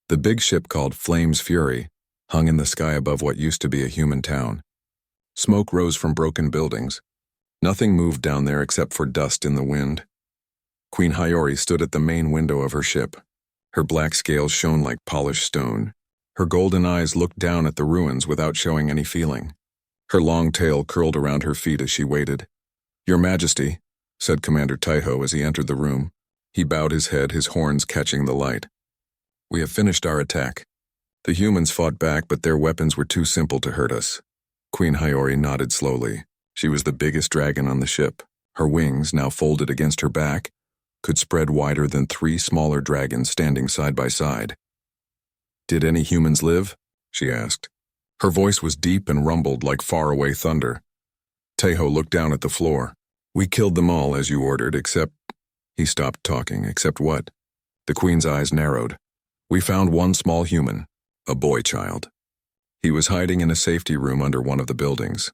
The big ship called Flame's Fury hung in the sky above what used to be a human town. Smoke rose from broken buildings. Nothing moved down there except for dust in the wind. Queen Hiyori stood at the main window of her ship. Her black scales shone like polished stone. Her golden eyes looked down at the ruins without showing any feeling. Her long tail curled around her feet as she waited. "Your Majesty," said Commander Taiho as he entered the room. He bowed his head, his horns catching the light. "We have finished our attack. The humans fought back, but their weapons were too simple to hurt us." Queen Hiyori nodded slowly. She was the biggest dragon on the ship. Her wings, now folded against her back, could spread wider than 3 smaller dragons standing side by side. "Did any humans live?" she asked. Her voice was deep and rumbled like faraway thunder. Taiho looked down at the floor. "We killed them all as you ordered, except—" He stopped talking. "Except what?" The Queen's eyes narrowed. "We found one small human, a boy child. He was hiding in a safety room under one of the buildings.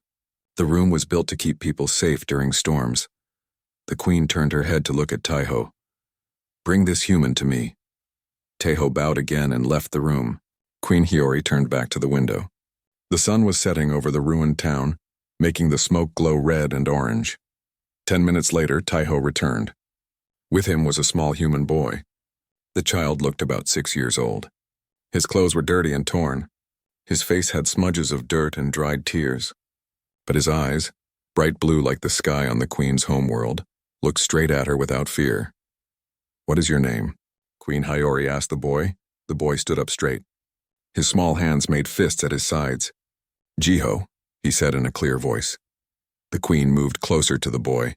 The room was built to keep people safe during storms." The Queen turned her head to look at Taiho. "Bring this human to me." Taiho bowed again and left the room. Queen Hiyori turned back to the window. The sun was setting over the ruined town, making the smoke glow red and orange. 10 minutes later, Taiho returned. With him was a small human boy. The child looked about 6 years old. His clothes were dirty and torn. His face had smudges of dirt and dried tears. But his eyes, bright blue like the sky on the Queen's homeworld, looked straight at her without fear. "What is your name?" Queen Hiyori asked the boy. The boy stood up straight. His small hands made fists at his sides. "Jiho," he said in a clear voice. The Queen moved closer to the boy.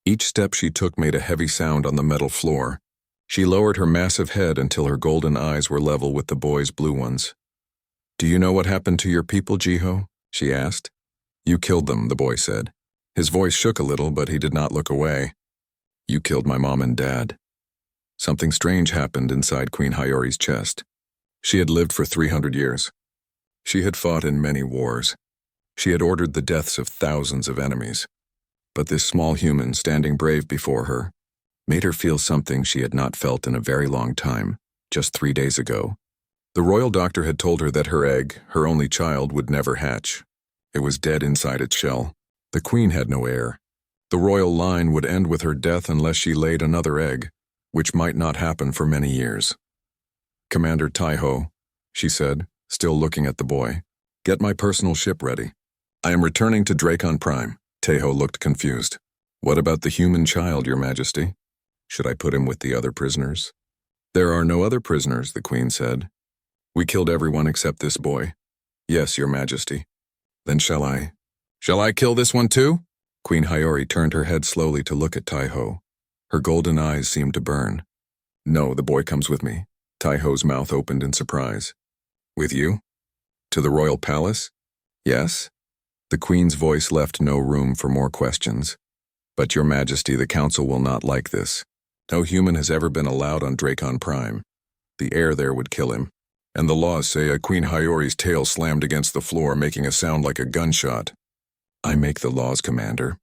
Each step she took made a heavy sound on the metal floor. She lowered her massive head until her golden eyes were level with the boy's blue ones. "Do you know what happened to your people, Jiho?" she asked. "You killed them," the boy said. His voice shook a little, but he did not look away. "You killed my mom and dad." Something strange happened inside Queen Hiyori's chest. She had lived for 300 years. She had fought in many wars. She had ordered the deaths of thousands of enemies. But this small human standing brave before her made her feel something she had not felt in a very long time, just 3 days ago. The royal doctor had told her that her egg, her only child, would never hatch. It was dead inside its shell. The Queen had no heir. The royal line would end with her death unless she laid another egg, which might not happen for many years. "Commander Taiho," she said, still looking at the boy, "get my personal ship ready. I am returning to Dracon Prime." Taiho looked confused. "What about the human child, Your Majesty? Should I put him with the other prisoners?" "There are no other prisoners," the Queen said. "We killed everyone except this boy." "Yes, Your Majesty." "Then shall I kill this one too?" Queen Hiyori turned her head slowly to look at Taiho. Her golden eyes seemed to burn. "No, the boy comes with me." Taiho's mouth opened in surprise. "With you? To the royal palace?" "Yes." The Queen's voice left no room for more questions. "But Your Majesty, the Council will not like this. No human has ever been allowed on Dracon Prime. The air there would kill him. And the laws say," Queen Hiyori's tail slammed against the floor, making a sound like a gunshot. "I make the laws, Commander.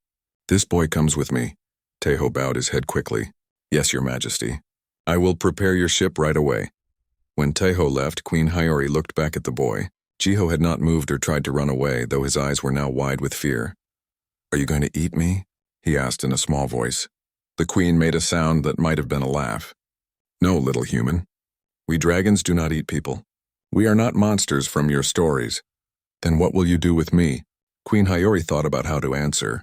This boy comes with me." Taiho bowed his head quickly. "Yes, Your Majesty. I will prepare your ship right away." When Taiho left, Queen Hiyori looked back at the boy. Jiho had not moved or tried to run away, though his eyes were now wide with fear. "Are you going to eat me?" he asked in a small voice. The Queen made a sound that might have been a laugh. "No, little human. We dragons do not eat people. We are not monsters from your stories." "Then what will you do with me?" Queen Hiyori thought about how to answer.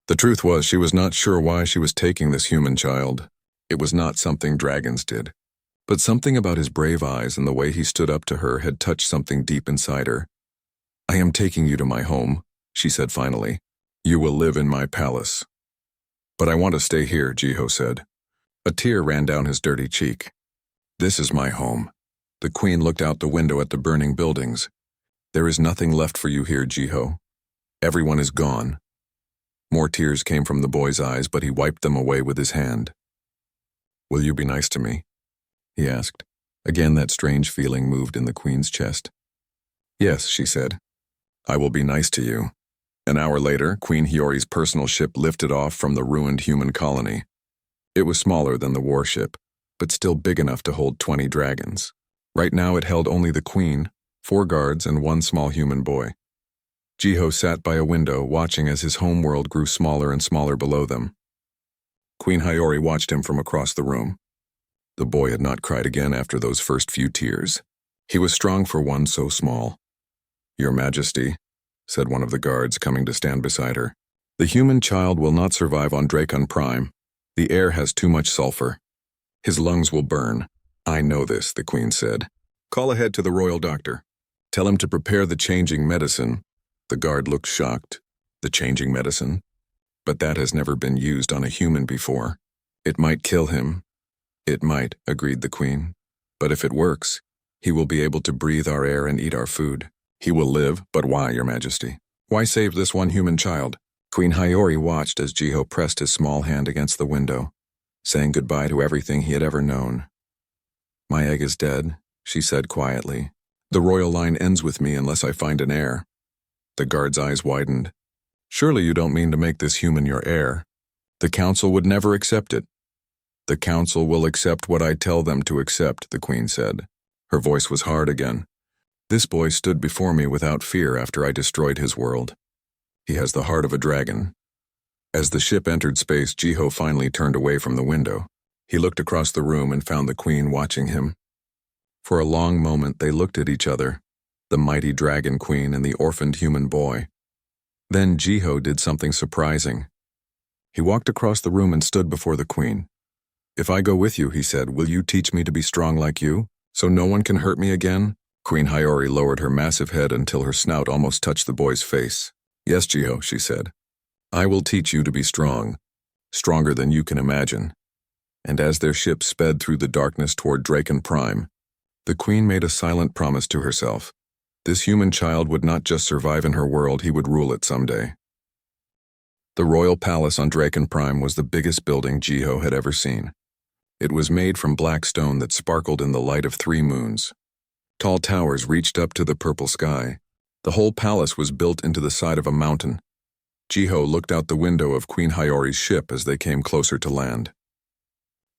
The truth was, she was not sure why she was taking this human child. It was not something dragons did. But something about his brave eyes and the way he stood up to her had touched something deep inside her. "I am taking you to my home," she said finally. "You will live in my palace." "But I want to stay here," Jiho said. A tear ran down his dirty cheek. "This is my home." The Queen looked out the window at the burning buildings. "There is nothing left for you here, Jiho. Everyone is gone." More tears came from the boy's eyes, but he wiped them away with his hand. "Will you be nice to me?" he asked. Again that strange feeling moved in the Queen's chest. "Yes," she said. "I will be nice to you." An hour later, Queen Hiyori's personal ship lifted off from the ruined human colony. It was smaller than the warship, but still big enough to hold 20 dragons. Right now it held only the queen, 4 guards, and 1 small human boy. Jiho sat by a window, watching as his home world grew smaller and smaller below them. Queen Hiyori watched him from across the room. The boy had not cried again after those first few tears. He was strong for one so small. "Your Majesty," said one of the guards, coming to stand beside her, "the human child will not survive on Dracon Prime. The air has too much sulfur. His lungs will burn." "I know this," the queen said. "Call ahead to the royal doctor. Tell him to prepare the changing medicine." The guard looked shocked. "The changing medicine? But that has never been used on a human before. It might kill him." "It might," agreed the queen. "But if it works, he will be able to breathe our air and eat our food. He will live, but why, Your Majesty? Why save this one human child?" Queen Hiyori watched as Jiho pressed his small hand against the window, saying goodbye to everything he had ever known. "My egg is dead," she said quietly. "The royal line ends with me unless I find an heir." The guard's eyes widened. "Surely you don't mean to make this human your heir? The council would never accept it." "The council will accept what I tell them to accept," the queen said. Her voice was hard again. "This boy stood before me without fear after I destroyed his world. He has the heart of a dragon." As the ship entered space, Jiho finally turned away from the window. He looked across the room and found the queen watching him. For a long moment they looked at each other, the mighty dragon queen and the orphaned human boy. Then Jiho did something surprising. He walked across the room and stood before the queen. "If I go with you," he said, "will you teach me to be strong like you, so no one can hurt me again?" Queen Hiyori lowered her massive head until her snout almost touched the boy's face. "Yes, Jiho," she said. "I will teach you to be strong, stronger than you can imagine." And as their ship sped through the darkness toward Dracon Prime, the queen made a silent promise to herself. This human child would not just survive in her world, he would rule it someday. The royal palace on Dracon Prime was the biggest building Jiho had ever seen. It was made from black stone that sparkled in the light of 3 moons. Tall towers reached up to the purple sky. The whole palace was built into the side of a mountain. Jiho looked out the window of Queen Hiyori's ship as they came closer to land.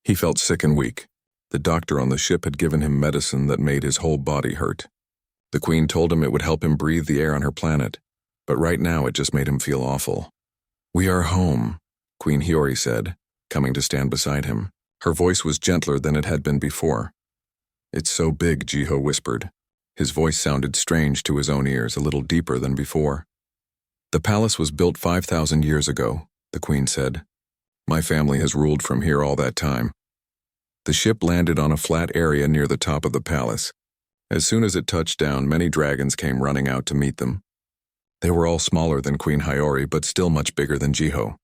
He felt sick and weak. The doctor on the ship had given him medicine that made his whole body hurt. The queen told him it would help him breathe the air on her planet, but right now it just made him feel awful. "We are home," Queen Hiyori said, coming to stand beside him. Her voice was gentler than it had been before. "It's so big," Jiho whispered. His voice sounded strange to his own ears, a little deeper than before. "The palace was built 5,000 years ago," the queen said. "My family has ruled from here all that time." The ship landed on a flat area near the top of the palace. As soon as it touched down, many dragons came running out to meet them. They were all smaller than Queen Hiyori, but still much bigger than Jiho.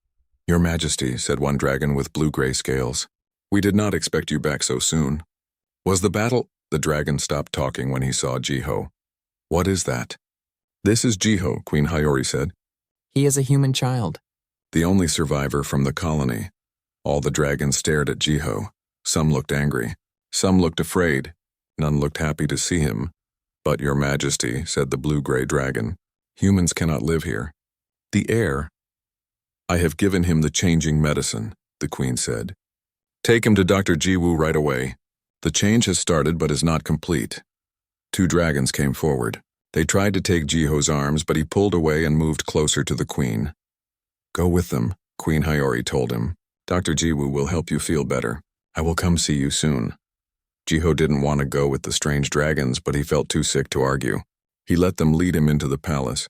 "Your Majesty," said one dragon with blue-gray scales, "we did not expect you back so soon." "Was the battle—" The dragon stopped talking when he saw Jiho. "What is that?" "This is Jiho," Queen Hiyori said. "He is a human child." "The only survivor from the colony." All the dragons stared at Jiho. Some looked angry. Some looked afraid. None looked happy to see him. "But, Your Majesty," said the blue-gray dragon, "humans cannot live here. The air—" "I have given him the changing medicine," the queen said. "Take him to Dr. Jiwoo right away. The change has started but is not complete." 2 dragons came forward. They tried to take Jiho's arms, but he pulled away and moved closer to the queen. "Go with them," Queen Hiyori told him. "Dr. Jiwoo will help you feel better. I will come see you soon." Jiho didn't want to go with the strange dragons, but he felt too sick to argue. He let them lead him into the palace.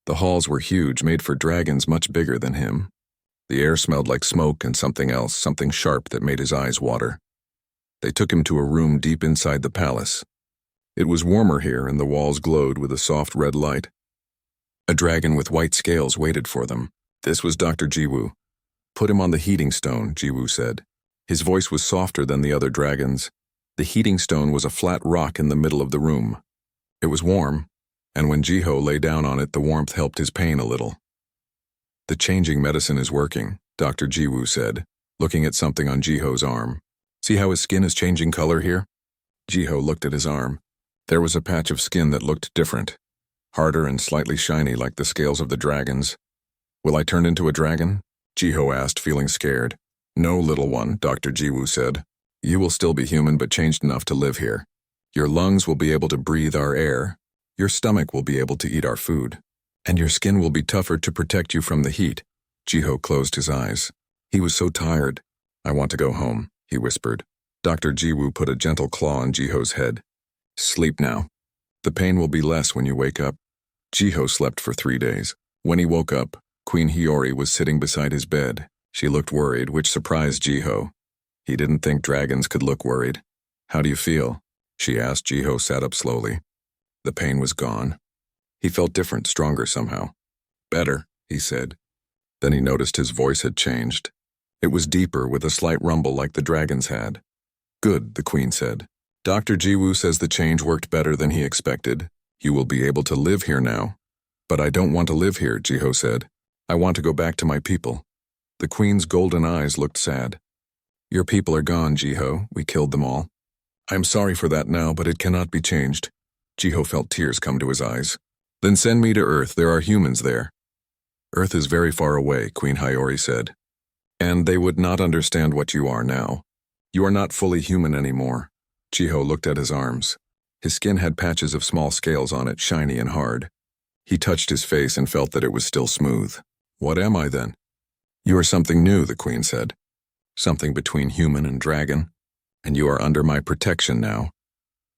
The halls were huge, made for dragons much bigger than him. The air smelled like smoke and something else, something sharp that made his eyes water. They took him to a room deep inside the palace. It was warmer here, and the walls glowed with a soft red light. A dragon with white scales waited for them. This was Dr. Jiwoo. "Put him on the heating stone," Jiwoo said. His voice was softer than the other dragons. The heating stone was a flat rock in the middle of the room. It was warm, and when Jiho lay down on it, the warmth helped his pain a little. "The changing medicine is working," Dr. Jiwoo said, looking at something on Jiho's arm. "See how his skin is changing color here?" Jiho looked at his arm. There was a patch of skin that looked different, harder and slightly shiny like the scales of the dragons. "Will I turn into a dragon?" Jiho asked, feeling scared. "No, little one," Dr. Jiwoo said. "You will still be human but changed enough to live here." Your lungs will be able to breathe our air, your stomach will be able to eat our food, and your skin will be tougher to protect you from the heat. Jiho closed his eyes. He was so tired. I want to go home, he whispered. Dr. Jiwoo put a gentle claw on Jiho's head. Sleep now. The pain will be less when you wake up. Jiho slept for 3 days. When he woke up, Queen Hiyori was sitting beside his bed. She looked worried, which surprised Jiho. He didn't think dragons could look worried. How do you feel? She asked. Jiho sat up slowly. The pain was gone. He felt different, stronger somehow. Better, he said. Then he noticed his voice had changed. It was deeper, with a slight rumble like the dragons had. Good, the queen said. Dr. Jiwoo says the change worked better than he expected. You will be able to live here now. But I don't want to live here, Jiho said. I want to go back to my people. The queen's golden eyes looked sad. Your people are gone, Jiho. We killed them all. I'm sorry for that now, but it cannot be changed. Jiho felt tears come to his eyes. Then send me to Earth. There are humans there. Earth is very far away, Queen Hiyori said. And they would not understand what you are now. You are not fully human anymore. Jiho looked at his arms. His skin had patches of small scales on it, shiny and hard. He touched his face and felt that it was still smooth. What am I then? You are something new, the queen said. Something between human and dragon. And you are under my protection now.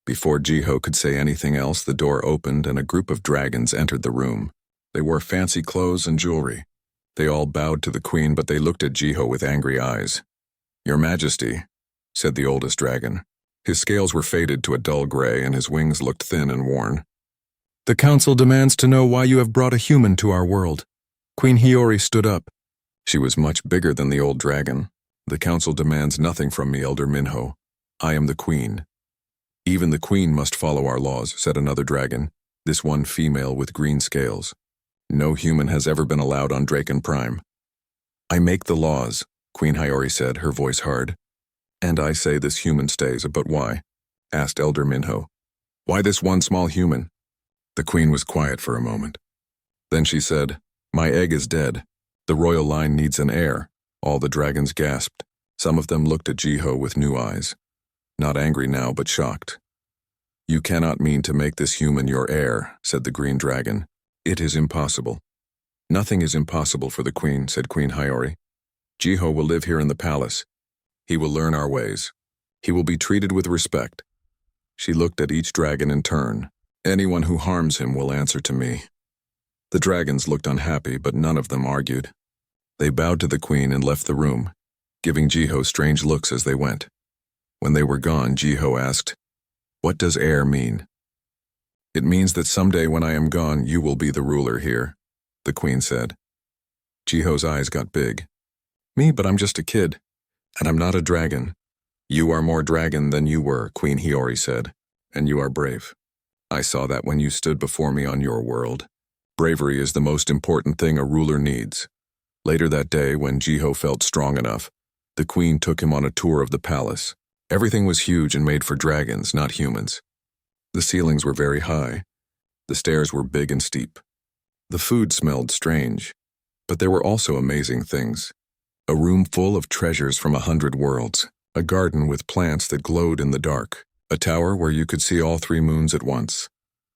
Before Jiho could say anything else, the door opened and a group of dragons entered the room. They wore fancy clothes and jewelry. They all bowed to the queen, but they looked at Jiho with angry eyes. Your Majesty, said the oldest dragon. His scales were faded to a dull gray and his wings looked thin and worn. The council demands to know why you have brought a human to our world. Queen Hiyori stood up. She was much bigger than the old dragon. The council demands nothing from me, Elder Minho. I am the queen. Even the queen must follow our laws, said another dragon, this one female with green scales. No human has ever been allowed on Draken Prime. I make the laws, Queen Hiyori said, her voice hard. And I say this human stays, but why? Asked Elder Minho. Why this one small human? The queen was quiet for a moment. Then she said, my egg is dead. The royal line needs an heir. All the dragons gasped. Some of them looked at Jiho with new eyes. Not angry now, but shocked. You cannot mean to make this human your heir, said the green dragon. It is impossible. Nothing is impossible for the queen, said Queen Hiyori. Jiho will live here in the palace. He will learn our ways. He will be treated with respect. She looked at each dragon in turn. Anyone who harms him will answer to me. The dragons looked unhappy, but none of them argued. They bowed to the queen and left the room, giving Jiho strange looks as they went. When they were gone, Jiho asked, what does heir mean? It means that someday when I am gone, you will be the ruler here, the queen said. Jiho's eyes got big. Me, but I'm just a kid, and I'm not a dragon. You are more dragon than you were, Queen Hiyori said, and you are brave. I saw that when you stood before me on your world. Bravery is the most important thing a ruler needs. Later that day, when Jiho felt strong enough, the queen took him on a tour of the palace. Everything was huge and made for dragons, not humans. The ceilings were very high. The stairs were big and steep. The food smelled strange, but there were also amazing things. A room full of treasures from 100 worlds, a garden with plants that glowed in the dark, a tower where you could see all 3 moons at once.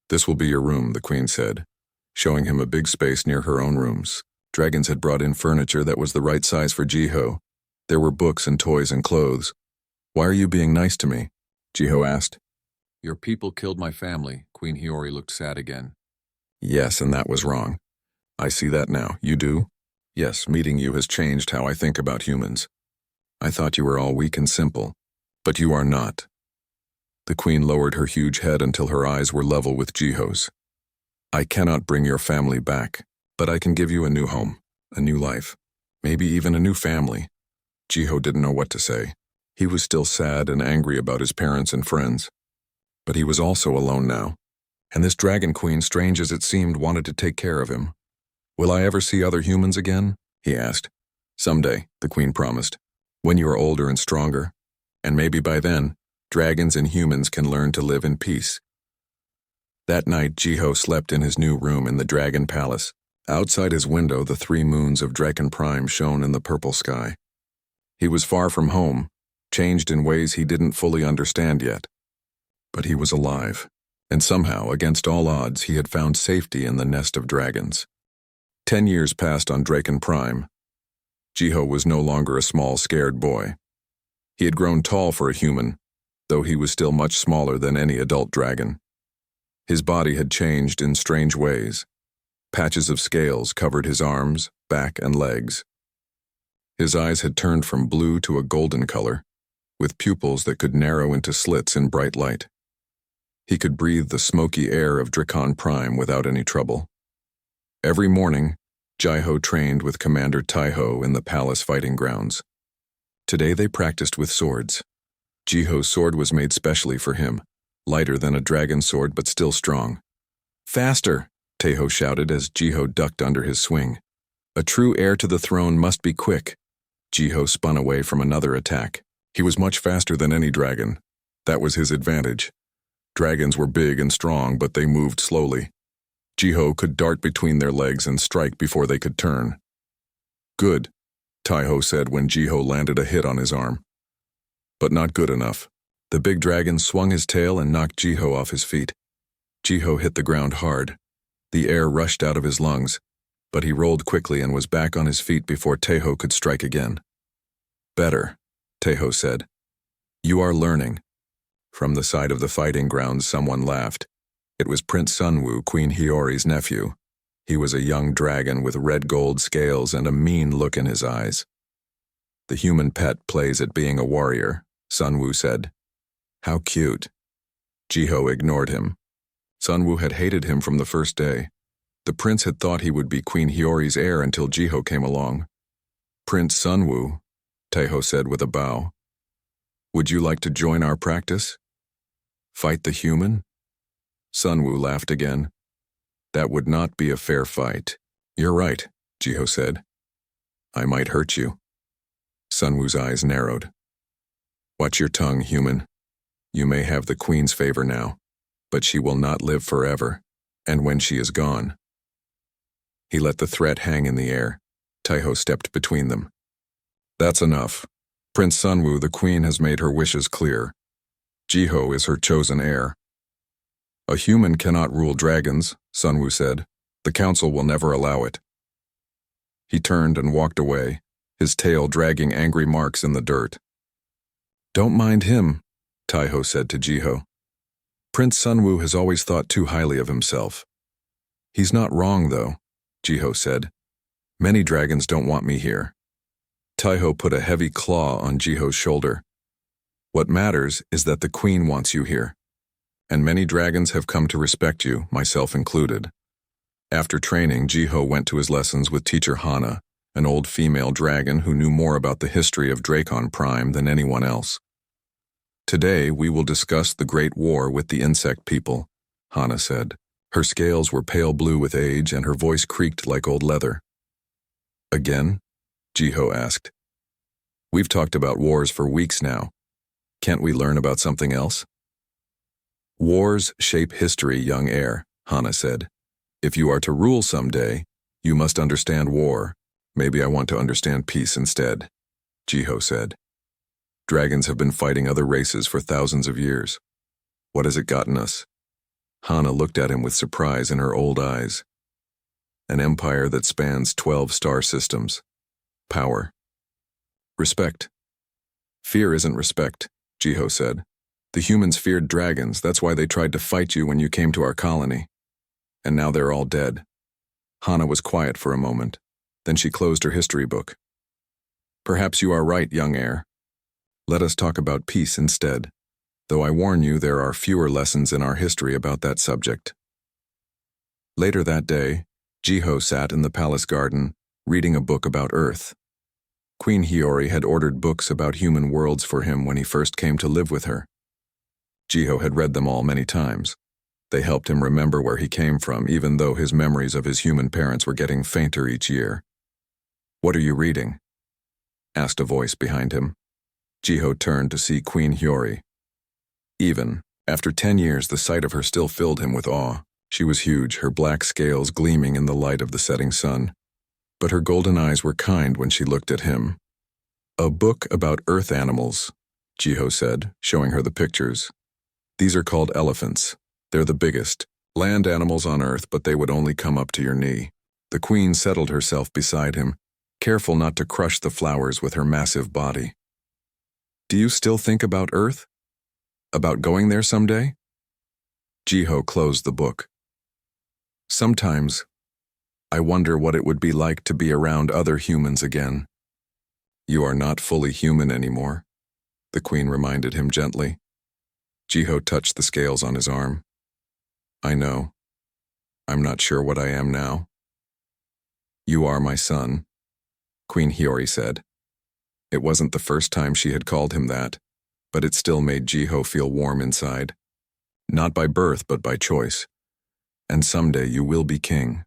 This will be your room, the queen said, showing him a big space near her own rooms. Dragons had brought in furniture that was the right size for Jiho. There were books and toys and clothes. Why are you being nice to me? Jiho asked. Your people killed my family. Queen Hiyori looked sad again. Yes, and that was wrong. I see that now. You do? Yes, meeting you has changed how I think about humans. I thought you were all weak and simple, but you are not. The queen lowered her huge head until her eyes were level with Jiho's. I cannot bring your family back, but I can give you a new home, a new life, maybe even a new family. Jiho didn't know what to say. He was still sad and angry about his parents and friends. But he was also alone now, and this dragon queen, strange as it seemed, wanted to take care of him. Will I ever see other humans again? He asked. Someday, the queen promised, when you are older and stronger, and maybe by then, dragons and humans can learn to live in peace. That night, Jiho slept in his new room in the Dragon Palace. Outside his window, the 3 moons of Draken Prime shone in the purple sky. He was far from home, changed in ways he didn't fully understand yet. But he was alive, and somehow, against all odds, he had found safety in the nest of dragons. 10 years passed on Draken Prime. Jiho was no longer a small, scared boy. He had grown tall for a human, though he was still much smaller than any adult dragon. His body had changed in strange ways. Patches of scales covered his arms, back, and legs. His eyes had turned from blue to a golden color, with pupils that could narrow into slits in bright light. He could breathe the smoky air of Draken Prime without any trouble. Every morning, Jiho trained with Commander Taiho in the palace fighting grounds. Today they practiced with swords. Jiho's sword was made specially for him, lighter than a dragon sword but still strong. "Faster!" Taiho shouted as Jiho ducked under his swing. A true heir to the throne must be quick. Jiho spun away from another attack. He was much faster than any dragon. That was his advantage. Dragons were big and strong, but they moved slowly. Jiho could dart between their legs and strike before they could turn. "Good," Taiho said when Jiho landed a hit on his arm. But not good enough. The big dragon swung his tail and knocked Jiho off his feet. Jiho hit the ground hard. The air rushed out of his lungs, but he rolled quickly and was back on his feet before Taiho could strike again. "Better," Taiho said. "You are learning." From the side of the fighting grounds, someone laughed. It was Prince Sunwoo, Queen Hiyori's nephew. He was a young dragon with red-gold scales and a mean look in his eyes. "The human pet plays at being a warrior," Sunwoo said. "How cute." Jiho ignored him. Sunwoo had hated him from the first day. The prince had thought he would be Queen Hiyori's heir until Jiho came along. "Prince Sunwoo," Taiho said with a bow. "Would you like to join our practice? Fight the human?" Sunwoo laughed again. "That would not be a fair fight." "You're right," Jiho said. "I might hurt you." Sunwoo's eyes narrowed. "Watch your tongue, human. You may have the queen's favor now, but she will not live forever, and when she is gone." He let the threat hang in the air. Taiho stepped between them. "That's enough. Prince Sunwoo, the queen, has made her wishes clear. Jiho is her chosen heir." "A human cannot rule dragons," Sunwoo said. "The council will never allow it." He turned and walked away, his tail dragging angry marks in the dirt. "Don't mind him," Taiho said to Jiho. "Prince Sunwoo has always thought too highly of himself." "He's not wrong, though," Jiho said. "Many dragons don't want me here." Taiho put a heavy claw on Jiho's shoulder. "What matters is that the queen wants you here, and many dragons have come to respect you, myself included." After training, Jiho went to his lessons with teacher Hana, an old female dragon who knew more about the history of Draken Prime than anyone else. "Today we will discuss the Great War with the insect people," Hana said. Her scales were pale blue with age and her voice creaked like old leather. "Again?" Jiho asked. "We've talked about wars for weeks now. Can't we learn about something else?" "Wars shape history, young heir," Hana said. "If you are to rule someday, you must understand war. Maybe I want to understand peace instead," Jiho said. "Dragons have been fighting other races for thousands of years. What has it gotten us?" Hana looked at him with surprise in her old eyes. "An empire that spans 12 star systems. Power. Respect." "Fear isn't respect," Jiho said. "The humans feared dragons, that's why they tried to fight you when you came to our colony. And now they're all dead." Hana was quiet for a moment. Then she closed her history book. "Perhaps you are right, young heir. Let us talk about peace instead, though I warn you there are fewer lessons in our history about that subject." Later that day, Jiho sat in the palace garden, reading a book about Earth. Queen Hiyori had ordered books about human worlds for him when he first came to live with her. Jiho had read them all many times. They helped him remember where he came from, even though his memories of his human parents were getting fainter each year. "What are you reading?" asked a voice behind him. Jiho turned to see Queen Hiyori. Even after 10 years, the sight of her still filled him with awe. She was huge, her black scales gleaming in the light of the setting sun. But her golden eyes were kind when she looked at him. "A book about earth animals," Jiho said, showing her the pictures. These are called elephants. They're the biggest land animals on Earth, but they would only come up to your knee. The queen settled herself beside him, careful not to crush the flowers with her massive body. Do you still think about Earth? About going there someday? Jiho closed the book. Sometimes, I wonder what it would be like to be around other humans again. You are not fully human anymore, the queen reminded him gently. Jiho touched the scales on his arm. I know. I'm not sure what I am now. You are my son, Queen Hiyori said. It wasn't the first time she had called him that, but it still made Jiho feel warm inside. Not by birth, but by choice. And someday you will be king.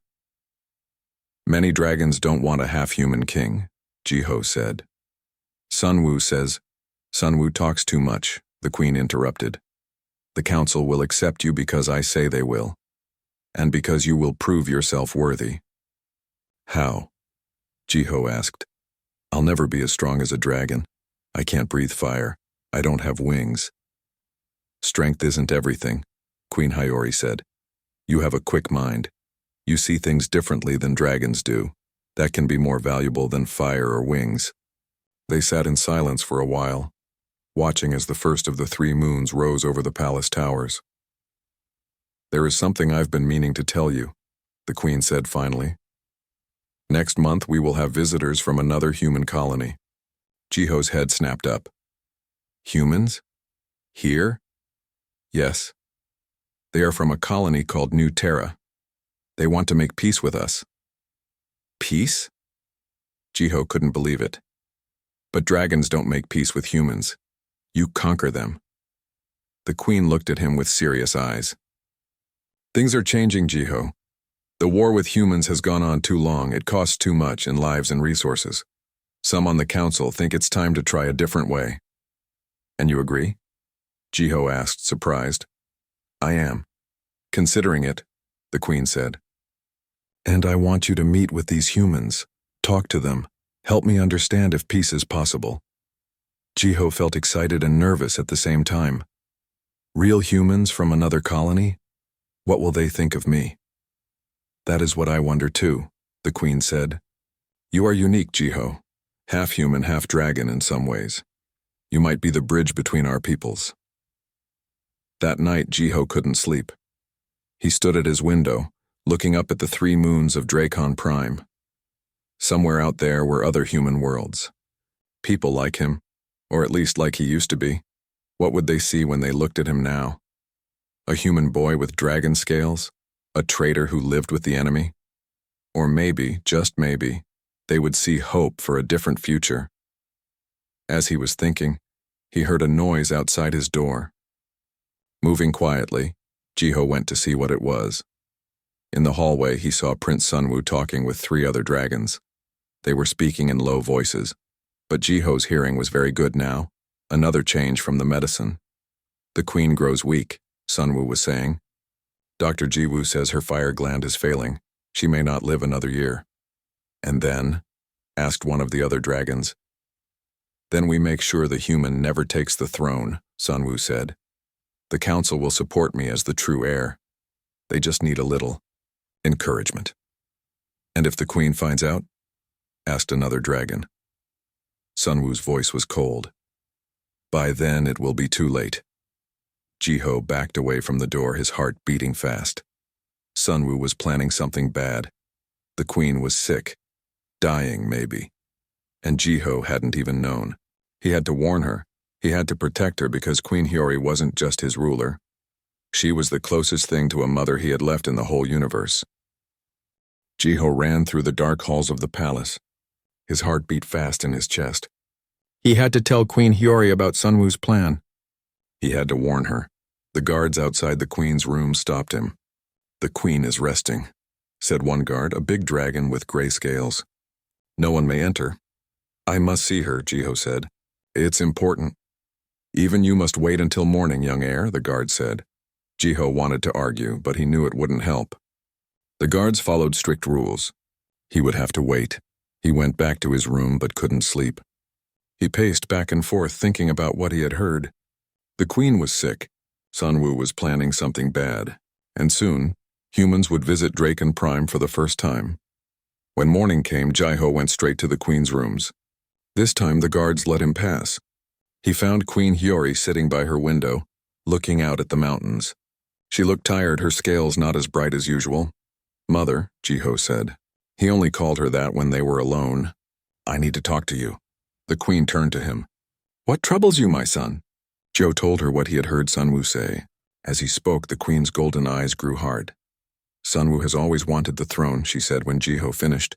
Many dragons don't want a half-human king, Jiho said. Sunwoo says, Sunwoo talks too much, the queen interrupted. The council will accept you because I say they will, and because you will prove yourself worthy. How? Jiho asked. I'll never be as strong as a dragon. I can't breathe fire. I don't have wings. Strength isn't everything, Queen Hiyori said. You have a quick mind. You see things differently than dragons do. That can be more valuable than fire or wings. They sat in silence for a while, watching as the first of the 3 moons rose over the palace towers. There is something I've been meaning to tell you, the queen said finally. Next month we will have visitors from another human colony. Jiho's head snapped up. Humans? Here? Yes. They are from a colony called New Terra. They want to make peace with us. Peace? Jiho couldn't believe it. But dragons don't make peace with humans. You conquer them. The queen looked at him with serious eyes. Things are changing, Jiho. The war with humans has gone on too long. It costs too much in lives and resources. Some on the council think it's time to try a different way. And you agree? Jiho asked, surprised. I am. Considering it, the queen said. And I want you to meet with these humans. Talk to them. Help me understand if peace is possible. Jiho felt excited and nervous at the same time. Real humans from another colony? What will they think of me? That is what I wonder too, the queen said. You are unique, Jiho. Half human, half dragon in some ways. You might be the bridge between our peoples. That night, Jiho couldn't sleep. He stood at his window, looking up at the 3 moons of Dracon Prime. Somewhere out there were other human worlds. People like him, or at least like he used to be. What would they see when they looked at him now? A human boy with dragon scales? A traitor who lived with the enemy? Or maybe, just maybe, they would see hope for a different future. As he was thinking, he heard a noise outside his door. Moving quietly, Jiho went to see what it was. In the hallway, he saw Prince Sunwoo talking with 3 other dragons. They were speaking in low voices, but Jiho's hearing was very good now, another change from the medicine. The queen grows weak, Sunwoo was saying. Dr. Jiwoo says her fire gland is failing. She may not live another year. And then? Asked one of the other dragons. Then we make sure the human never takes the throne, Sunwoo said. The council will support me as the true heir. They just need a little encouragement. And if the queen finds out? Asked another dragon. Sunwoo's voice was cold. By then it will be too late. Jiho backed away from the door, his heart beating fast. Sunwoo was planning something bad. The queen was sick. Dying, maybe. And Jiho hadn't even known. He had to warn her. He had to protect her because Queen Hiyori wasn't just his ruler. She was the closest thing to a mother he had left in the whole universe. Jiho ran through the dark halls of the palace. His heart beat fast in his chest. He had to tell Queen Hiyori about Sunwoo's plan. He had to warn her. The guards outside the queen's room stopped him. The queen is resting, said one guard, a big dragon with gray scales. No one may enter. I must see her, Jiho said. It's important. Even you must wait until morning, young heir, the guard said. Jiho wanted to argue, but he knew it wouldn't help. The guards followed strict rules. He would have to wait. He went back to his room but couldn't sleep. He paced back and forth thinking about what he had heard. The queen was sick. Sunwoo was planning something bad, and soon, humans would visit Draken Prime for the first time. When morning came, Jiho went straight to the Queen's rooms. This time the guards let him pass. He found Queen Hiyori sitting by her window, looking out at the mountains. She looked tired, her scales not as bright as usual. "Mother," Jiho said. He only called her that when they were alone. "I need to talk to you." The Queen turned to him. "What troubles you, my son?" Joe told her what he had heard Sunwoo say. As he spoke, the Queen's golden eyes grew hard. "Sunwoo has always wanted the throne," she said when Jiho finished.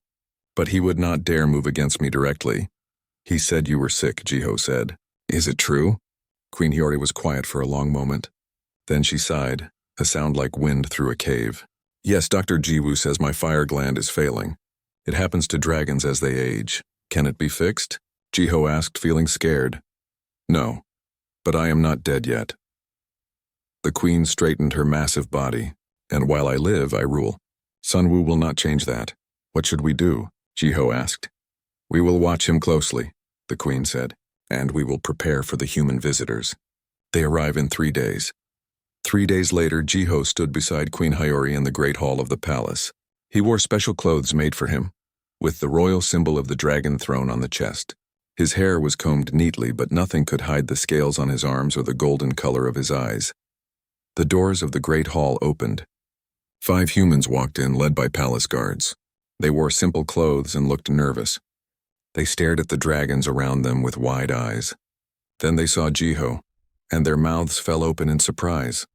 "But he would not dare move against me directly." "He said you were sick," Jiho said. "Is it true?" Queen Hiyori was quiet for a long moment. Then she sighed, a sound like wind through a cave. "Yes, Dr. Jiwoo says my fire gland is failing. It happens to dragons as they age. Can it be fixed?" Jiho asked, feeling scared. "No, but I am not dead yet." The Queen straightened her massive body. "And while I live, I rule. Sunwoo will not change that. What should we do?" Jiho asked. "We will watch him closely," the Queen said, "and we will prepare for the human visitors. They arrive in 3 days. 3 days later, Jiho stood beside Queen Hiyori in the great hall of the palace. He wore special clothes made for him, with the royal symbol of the dragon throne on the chest. His hair was combed neatly, but nothing could hide the scales on his arms or the golden color of his eyes. The doors of the great hall opened. 5 humans walked in, led by palace guards. They wore simple clothes and looked nervous. They stared at the dragons around them with wide eyes. Then they saw Jiho, and their mouths fell open in surprise.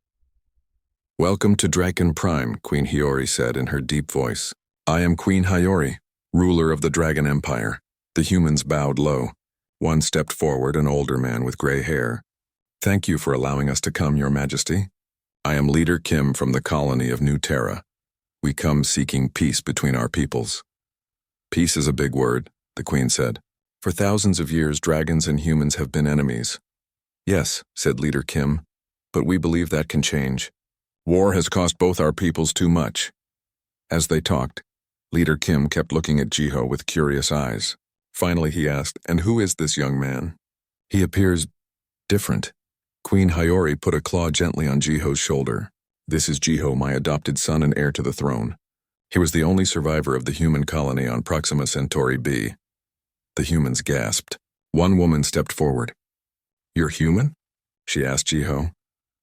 "Welcome to Draken Prime," Queen Hiyori said in her deep voice. "I am Queen Hiyori, ruler of the Dragon Empire." The humans bowed low. One stepped forward, an older man with gray hair. "Thank you for allowing us to come, Your Majesty. I am Leader Kim from the colony of New Terra. We come seeking peace between our peoples." "Peace is a big word," the Queen said. "For thousands of years, dragons and humans have been enemies." "Yes," said Leader Kim, "but we believe that can change. War has cost both our peoples too much." As they talked, Leader Kim kept looking at Jiho with curious eyes. Finally he asked, "And who is this young man? He appears different." Queen Hiyori put a claw gently on Jiho's shoulder. "This is Jiho, my adopted son and heir to the throne. He was the only survivor of the human colony on Proxima Centauri B." The humans gasped. One woman stepped forward. "You're human?" she asked Jiho.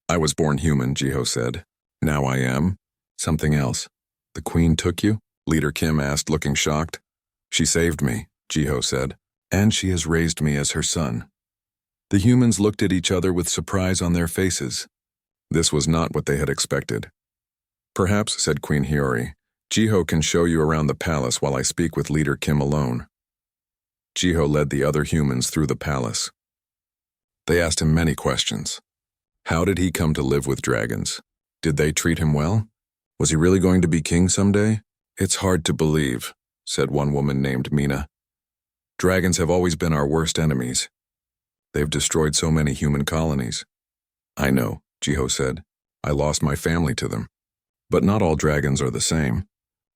"I was born human," Jiho said. "Now I am something else." "The Queen took you?" Leader Kim asked, looking shocked. "She saved me," Jiho said, "and she has raised me as her son." The humans looked at each other with surprise on their faces. This was not what they had expected. "Perhaps," said Queen Hiyori, "Jiho can show you around the palace while I speak with Leader Kim alone." Jiho led the other humans through the palace. They asked him many questions. How did he come to live with dragons? Did they treat him well? Was he really going to be king someday? "It's hard to believe," said one woman named Mina. "Dragons have always been our worst enemies. They've destroyed so many human colonies." "I know," Jiho said. "I lost my family to them. But not all dragons are the same.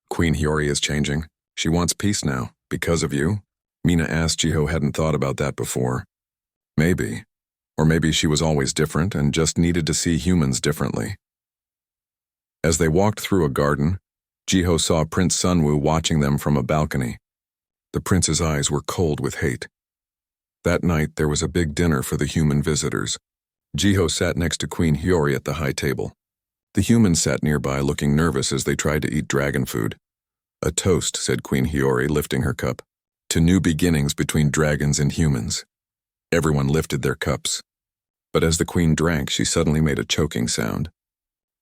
Queen Hiyori is changing. She wants peace now, because of you." Mina asked. Jiho hadn't thought about that before. Maybe. Or maybe she was always different and just needed to see humans differently. As they walked through a garden, Jiho saw Prince Sunwoo watching them from a balcony. The prince's eyes were cold with hate. That night there was a big dinner for the human visitors. Jiho sat next to Queen Hiyori at the high table. The humans sat nearby looking nervous as they tried to eat dragon food. "A toast," said Queen Hiyori, lifting her cup, "to new beginnings between dragons and humans." Everyone lifted their cups. But as the queen drank, she suddenly made a choking sound.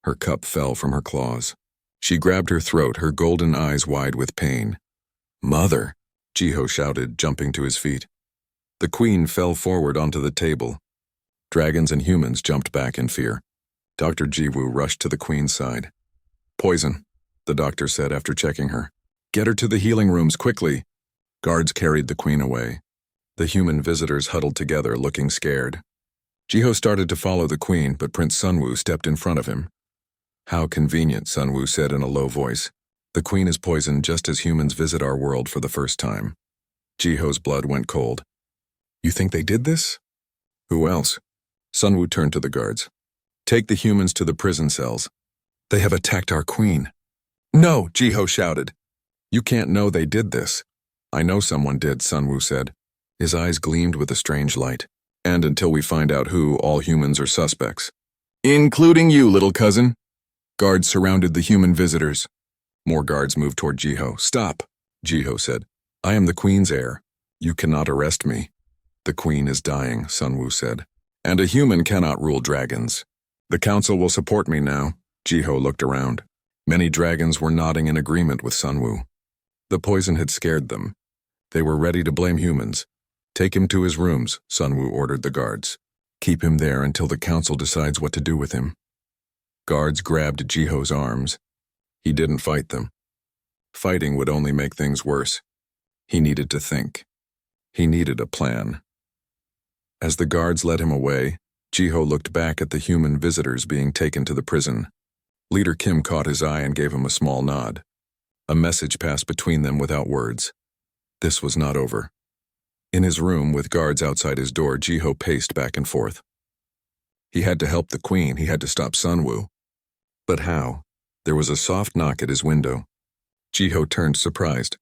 Her cup fell from her claws. She grabbed her throat, her golden eyes wide with pain. "Mother!" Jiho shouted, jumping to his feet. The queen fell forward onto the table. Dragons and humans jumped back in fear. Dr. Jiwoo rushed to the queen's side. "Poison," the doctor said after checking her. "Get her to the healing rooms, quickly." Guards carried the queen away. The human visitors huddled together, looking scared. Jiho started to follow the queen, but Prince Sunwoo stepped in front of him. "How convenient," Sunwoo said in a low voice. "The queen is poisoned just as humans visit our world for the first time." Jiho's blood went cold. "You think they did this?" "Who else?" Sunwoo turned to the guards. Take the humans to the prison cells. They have attacked our queen. No, Jiho shouted. You can't know they did this. I know someone did, Sunwoo said. His eyes gleamed with a strange light. And until we find out who, all humans are suspects. Including you, little cousin. Guards surrounded the human visitors. More guards moved toward Jiho. Stop, Jiho said. I am the queen's heir. You cannot arrest me. The queen is dying, Sunwoo said. And a human cannot rule dragons. The council will support me now. Jiho looked around. Many dragons were nodding in agreement with Sunwoo. The poison had scared them. They were ready to blame humans. Take him to his rooms, Sunwoo ordered the guards. Keep him there until the council decides what to do with him. Guards grabbed Jiho's arms. He didn't fight them. Fighting would only make things worse. He needed to think. He needed a plan. As the guards led him away, Jiho looked back at the human visitors being taken to the prison. Leader Kim caught his eye and gave him a small nod. A message passed between them without words. This was not over. In his room, with guards outside his door, Jiho paced back and forth. He had to help the queen. He had to stop Sunwoo. But how? There was a soft knock at his window. Jiho turned surprised.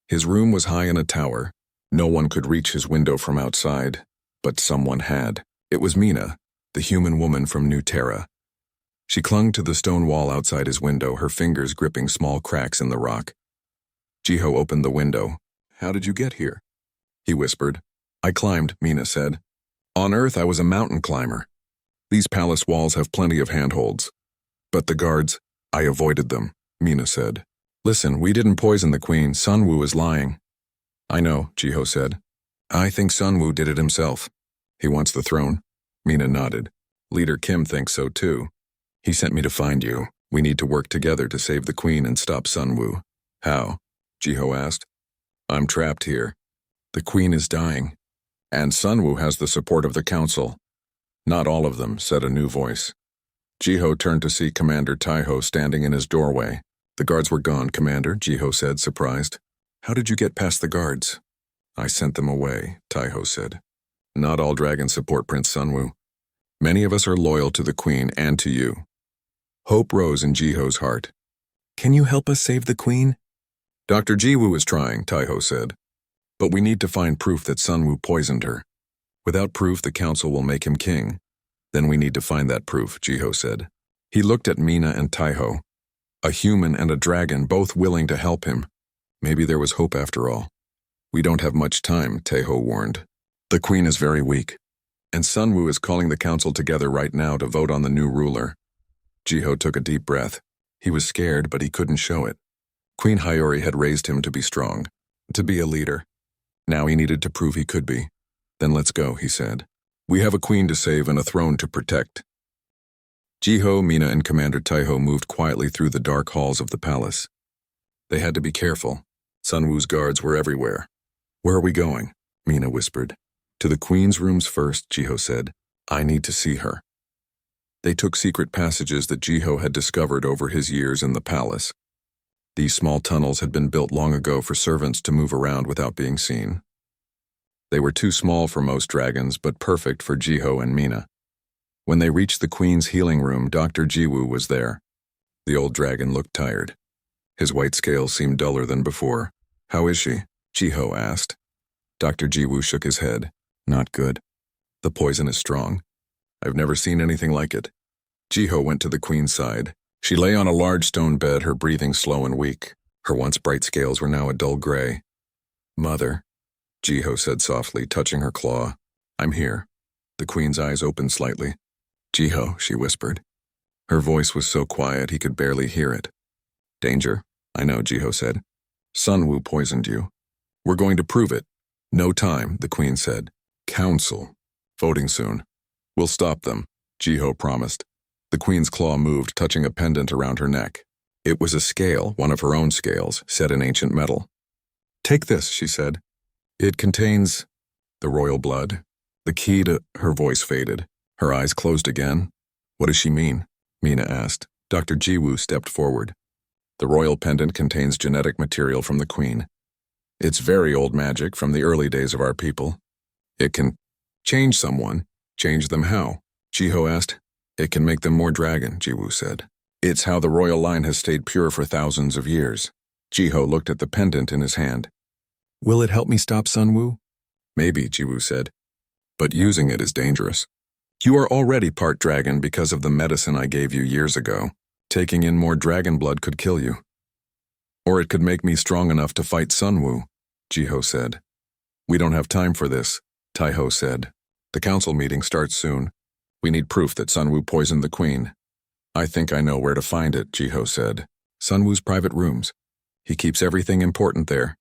His room was high in a tower. No one could reach his window from outside, but someone had. It was Mina, the human woman from New Terra. She clung to the stone wall outside his window, her fingers gripping small cracks in the rock. Jiho opened the window. How did you get here? He whispered. I climbed, Mina said. On Earth, I was a mountain climber. These palace walls have plenty of handholds. But the guards, I avoided them, Mina said. Listen, we didn't poison the queen. Sunwoo is lying. I know, Jiho said. I think Sunwoo did it himself. He wants the throne. Mina nodded. Leader Kim thinks so too. He sent me to find you. We need to work together to save the queen and stop Sunwoo. How? Jiho asked. I'm trapped here. The queen is dying. And Sunwoo has the support of the council. Not all of them, said a new voice. Jiho turned to see Commander Taiho standing in his doorway. The guards were gone, Commander, Jiho said, surprised. How did you get past the guards? I sent them away, Taiho said. Not all dragons support Prince Sunwoo. Many of us are loyal to the queen and to you. Hope rose in Jiho's heart. Can you help us save the queen? Dr. Jiwoo is trying, Taiho said. But we need to find proof that Sunwoo poisoned her. Without proof, the council will make him king. Then we need to find that proof, Jiho said. He looked at Mina and Taiho. A human and a dragon, both willing to help him. Maybe there was hope after all. We don't have much time, Taiho warned. The queen is very weak. And Sunwoo is calling the council together right now to vote on the new ruler. Jiho took a deep breath. He was scared, but he couldn't show it. Queen Hyori had raised him to be strong, to be a leader. Now he needed to prove he could be. Then let's go, he said. We have a queen to save and a throne to protect. Jiho, Mina, and Commander Taiho moved quietly through the dark halls of the palace. They had to be careful. Sunwoo's guards were everywhere. Where are we going? Mina whispered. To the queen's rooms first, Jiho said. I need to see her. They took secret passages that Jiho had discovered over his years in the palace. These small tunnels had been built long ago for servants to move around without being seen. They were too small for most dragons, but perfect for Jiho and Mina. When they reached the queen's healing room, Dr. Jiwoo was there. The old dragon looked tired. His white scales seemed duller than before. How is she? Jiho asked. Dr. Jiwoo shook his head. Not good. The poison is strong. I've never seen anything like it. Jiho went to the queen's side. She lay on a large stone bed, her breathing slow and weak. Her once bright scales were now a dull gray. Mother, Jiho said softly, touching her claw. I'm here. The queen's eyes opened slightly. Jiho, she whispered. Her voice was so quiet he could barely hear it. Danger? I know, Jiho said. Sunwoo poisoned you. We're going to prove it. No time, the queen said. Council. Voting soon. We'll stop them, Jiho promised. The queen's claw moved, touching a pendant around her neck. It was a scale, one of her own scales, set in ancient metal. Take this, she said. It contains the royal blood. The key to... Her voice faded. Her eyes closed again. What does she mean? Mina asked. Dr. Jiwoo stepped forward. The royal pendant contains genetic material from the queen. It's very old magic from the early days of our people. It can change someone. Change them how? Jiho asked. It can make them more dragon, Jiwoo said. It's how the royal line has stayed pure for thousands of years. Jiho looked at the pendant in his hand. Will it help me stop Sunwoo? Maybe, Jiwoo said. But using it is dangerous. You are already part dragon because of the medicine I gave you years ago. Taking in more dragon blood could kill you. Or it could make me strong enough to fight Sunwoo, Jiho said. We don't have time for this, Taiho said. The council meeting starts soon. We need proof that Sunwoo poisoned the queen. I think I know where to find it, Jiho said. Sunwoo's private rooms. He keeps everything important there.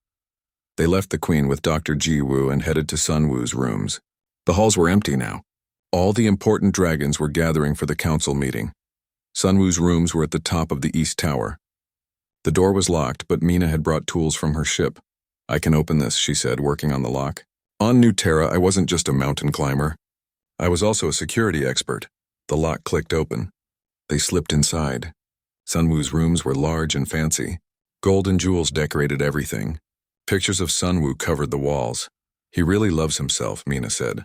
They left the queen with Dr. Jiwoo and headed to Sunwoo's rooms. The halls were empty now. All the important dragons were gathering for the council meeting. Sunwoo's rooms were at the top of the east tower. The door was locked, but Mina had brought tools from her ship. I can open this, she said, working on the lock. On New Terra, I wasn't just a mountain climber. I was also a security expert. The lock clicked open. They slipped inside. Sunwoo's rooms were large and fancy. Gold and jewels decorated everything. Pictures of Sunwoo covered the walls. He really loves himself, Mina said.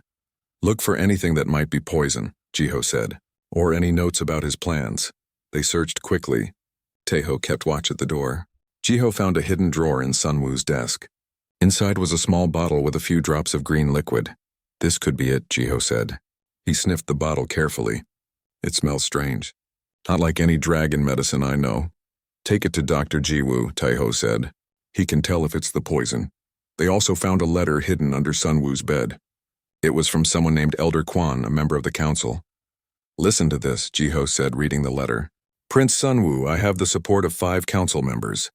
Look for anything that might be poison, Jiho said, or any notes about his plans. They searched quickly. Taeho kept watch at the door. Jiho found a hidden drawer in Sunwoo's desk. Inside was a small bottle with a few drops of green liquid. This could be it, Jiho said. He sniffed the bottle carefully. It smells strange. Not like any dragon medicine I know. Take it to Dr. Jiwoo, Taeho said. He can tell if it's the poison. They also found a letter hidden under Sunwoo's bed. It was from someone named Elder Kwan, a member of the council. Listen to this, Jiho said, reading the letter. Prince Sunwoo, I have the support of 5 council members.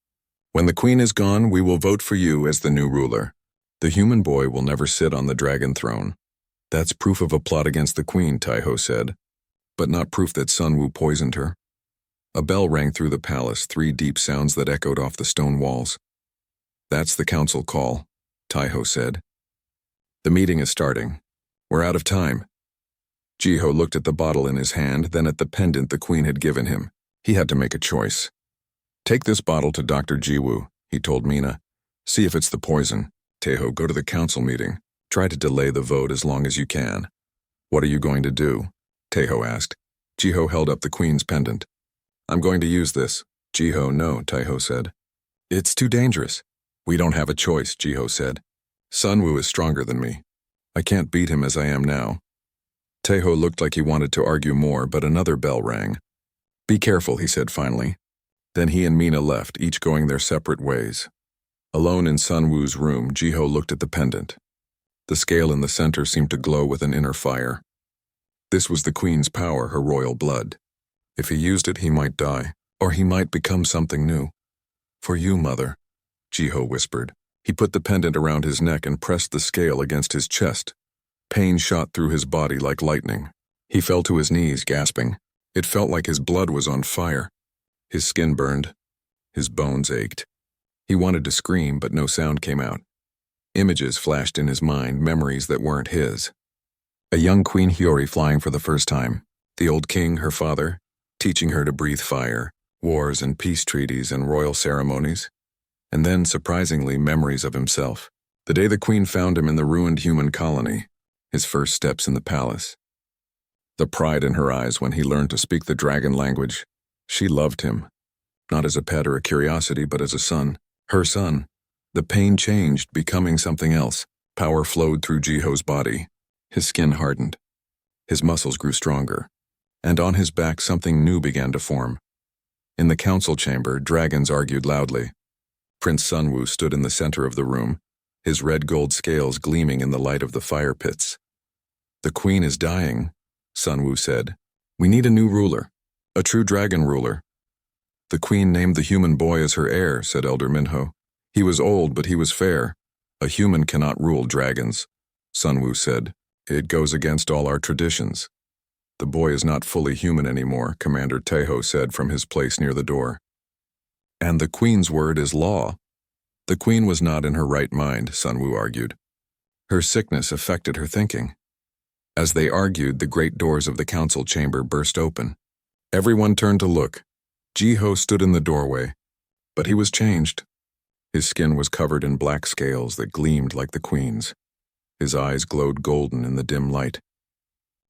When the queen is gone, we will vote for you as the new ruler. The human boy will never sit on the dragon throne. That's proof of a plot against the queen, Taeho said, but not proof that Sunwoo poisoned her. A bell rang through the palace, 3 deep sounds that echoed off the stone walls. That's the council call, Taeho said. The meeting is starting. We're out of time. Jiho looked at the bottle in his hand, then at the pendant the queen had given him. He had to make a choice. Take this bottle to Dr. Jiwoo, he told Mina. See if it's the poison. Taeho, go to the council meeting. Try to delay the vote as long as you can. What are you going to do? Taeho asked. Jiho held up the queen's pendant. I'm going to use this. Jiho, no, Taeho said. It's too dangerous. We don't have a choice, Jiho said. Sunwoo is stronger than me. I can't beat him as I am now. Taeho looked like he wanted to argue more, but another bell rang. Be careful, he said finally. Then he and Mina left, each going their separate ways. Alone in Sunwoo's room, Jiho looked at the pendant. The scale in the center seemed to glow with an inner fire. This was the queen's power, her royal blood. If he used it, he might die, or he might become something new. For you, mother, Jiho whispered. He put the pendant around his neck and pressed the scale against his chest. Pain shot through his body like lightning. He fell to his knees, gasping. It felt like his blood was on fire. His skin burned. His bones ached. He wanted to scream, but no sound came out. Images flashed in his mind, memories that weren't his. A young Queen Hiyori flying for the first time. The old king, her father, teaching her to breathe fire, wars and peace treaties and royal ceremonies. And then, surprisingly, memories of himself. The day the queen found him in the ruined human colony. His first steps in the palace. The pride in her eyes when he learned to speak the dragon language. She loved him. Not as a pet or a curiosity, but as a son. Her son. The pain changed, becoming something else. Power flowed through Jiho's body. His skin hardened. His muscles grew stronger. And on his back something new began to form. In the council chamber, dragons argued loudly. Prince Sunwoo stood in the center of the room, his red gold scales gleaming in the light of the fire pits. The queen is dying, Sunwoo said. We need a new ruler, a true dragon ruler. The queen named the human boy as her heir, said Elder Minho. He was old, but he was fair. A human cannot rule dragons, Sunwoo said. It goes against all our traditions. The boy is not fully human anymore, Commander Taeho said from his place near the door. And the queen's word is law. The queen was not in her right mind, Sunwoo argued. Her sickness affected her thinking. As they argued, the great doors of the council chamber burst open. Everyone turned to look. Jiho stood in the doorway, but he was changed. His skin was covered in black scales that gleamed like the queen's. His eyes glowed golden in the dim light.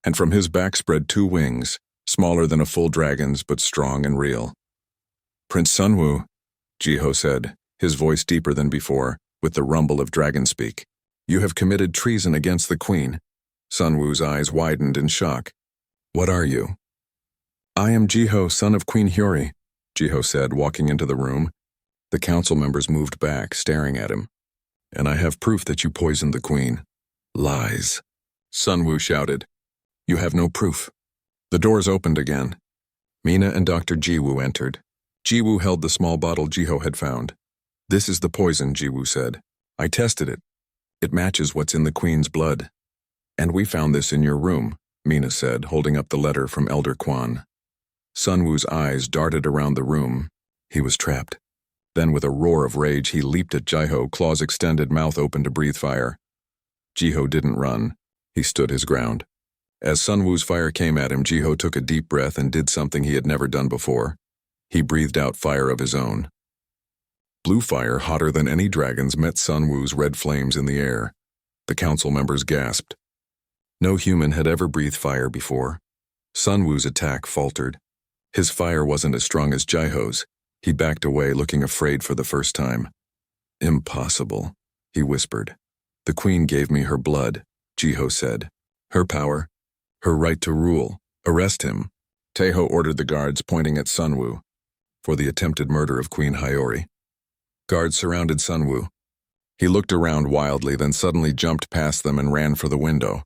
And from his back spread 2 wings, smaller than a full dragon's but strong and real. Prince Sunwoo, Jiho said, his voice deeper than before, with the rumble of dragon speak. You have committed treason against the queen. Sunwoo's eyes widened in shock. What are you? I am Jiho, son of Queen Hyori, Jiho said, walking into the room. The council members moved back, staring at him. And I have proof that you poisoned the queen. Lies. Sunwoo shouted. You have no proof. The doors opened again. Mina and Dr. Jiwoo entered. Jiwoo held the small bottle Jiho had found. This is the poison, Jiwoo said. I tested it. It matches what's in the queen's blood. And we found this in your room, Mina said, holding up the letter from Elder Quan. Sunwoo's eyes darted around the room. He was trapped. Then with a roar of rage, he leaped at Jiho, claws extended, mouth open to breathe fire. Jiho didn't run. He stood his ground. As Sunwoo's fire came at him, Jiho took a deep breath and did something he had never done before. He breathed out fire of his own. Blue fire, hotter than any dragon's, met Sunwoo's red flames in the air. The council members gasped. No human had ever breathed fire before. Sunwoo's attack faltered. His fire wasn't as strong as Jiho's. He backed away, looking afraid for the first time. Impossible, he whispered. The queen gave me her blood, Jiho said. Her power, her right to rule. Arrest him. Taeho ordered the guards, pointing at Sunwoo, for the attempted murder of Queen Hyori. Guards surrounded Sunwoo. He looked around wildly, then suddenly jumped past them and ran for the window.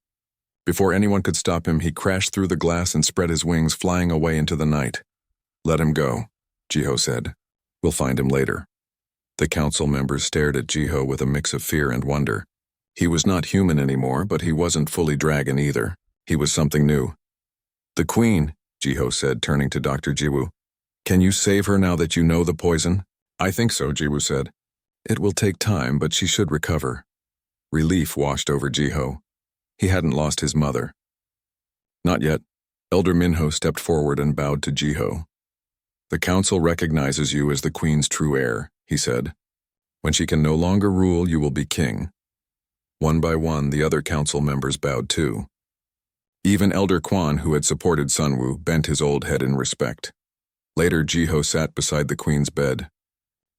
Before anyone could stop him, he crashed through the glass and spread his wings, flying away into the night. Let him go, Jiho said. We'll find him later. The council members stared at Jiho with a mix of fear and wonder. He was not human anymore, but he wasn't fully dragon either. He was something new. The queen, Jiho said, turning to Dr. Jiwoo. Can you save her now that you know the poison? I think so, Jiwoo said. It will take time, but she should recover. Relief washed over Jiho. He hadn't lost his mother. Not yet. Elder Minho stepped forward and bowed to Jiho. The council recognizes you as the queen's true heir, he said. When she can no longer rule, you will be king. One by one, the other council members bowed too. Even Elder Quan, who had supported Sunwoo, bent his old head in respect. Later, Jiho sat beside the queen's bed.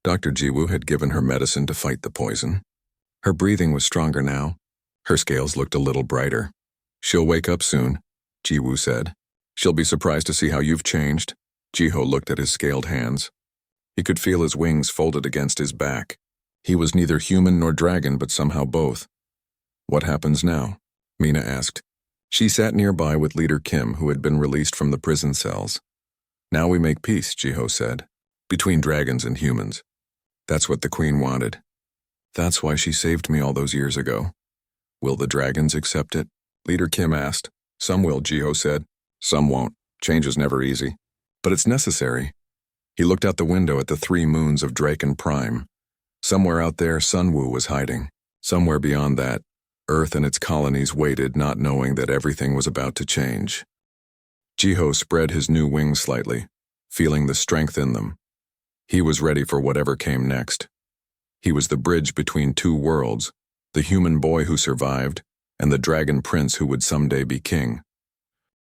Dr. Jiwoo had given her medicine to fight the poison. Her breathing was stronger now. Her scales looked a little brighter. She'll wake up soon, Jiwoo said. She'll be surprised to see how you've changed. Jiho looked at his scaled hands. He could feel his wings folded against his back. He was neither human nor dragon, but somehow both. What happens now? Mina asked. She sat nearby with Leader Kim, who had been released from the prison cells. Now we make peace, Jiho said, between dragons and humans. That's what the queen wanted. That's why she saved me all those years ago. Will the dragons accept it? Leader Kim asked. Some will, Jiho said. Some won't. Change is never easy. But it's necessary. He looked out the window at the 3 moons of Draken Prime. Somewhere out there, Sunwoo was hiding. Somewhere beyond that, Earth and its colonies waited, not knowing that everything was about to change. Jiho spread his new wings slightly, feeling the strength in them. He was ready for whatever came next. He was the bridge between 2 worlds, the human boy who survived, and the dragon prince who would someday be king.